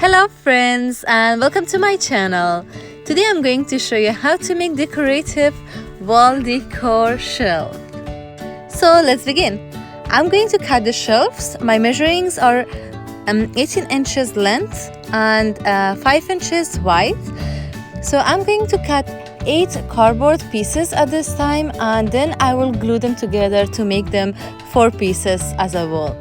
Hello friends and welcome to my channel. Today I'm going to show you how to make decorative wall decor shelf. So let's begin. I'm going to cut the shelves. My measurings are 18 inches length and 5 inches wide. So I'm going to cut 8 cardboard pieces at this time, and then I will glue them together to make them 4 pieces as a wall.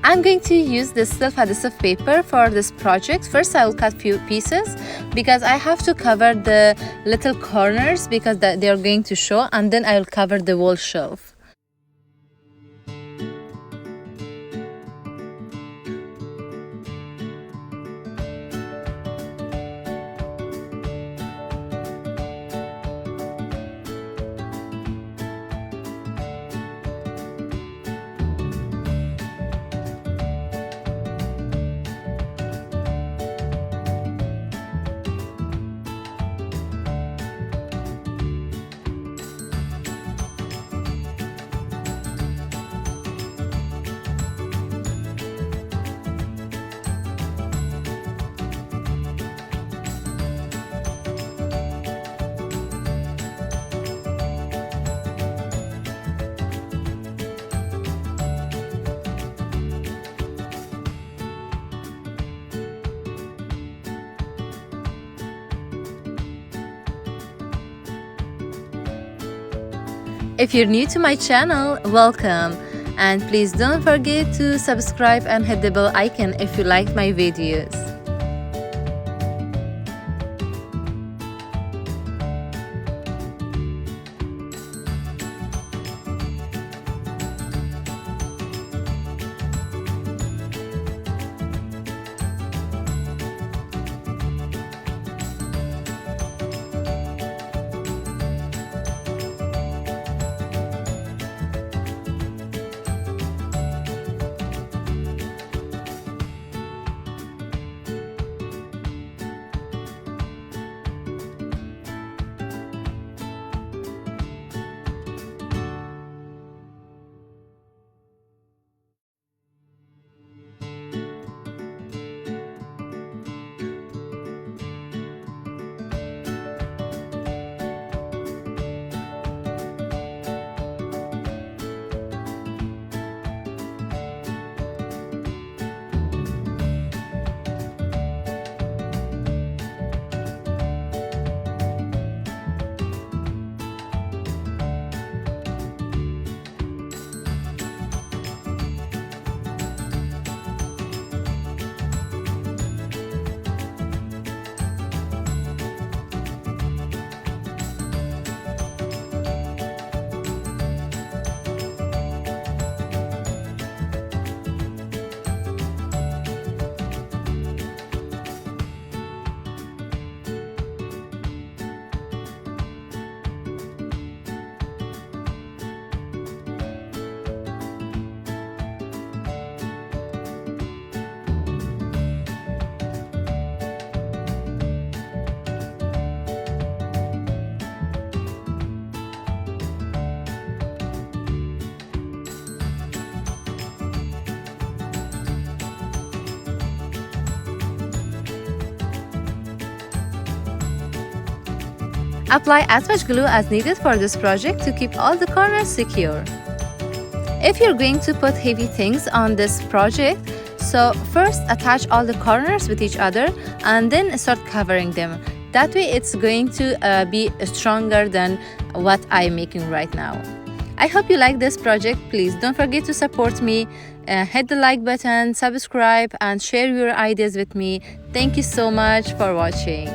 I'm going to use this self-adhesive paper for this project. First, I will cut few pieces because I have to cover the little corners because they are going to show, and then I will cover the wall shelf. If you're new to my channel, welcome, and please don't forget to subscribe and hit the bell icon if you like my videos. Apply as much glue as needed for this project to keep all the corners secure. If you're going to put heavy things on this project, so first attach all the corners with each other and then start covering them. That way it's going to be stronger than what I'm making right now. I hope you like this project. Please don't forget to support me. Hit the like button, subscribe, and share your ideas with me. Thank you so much for watching.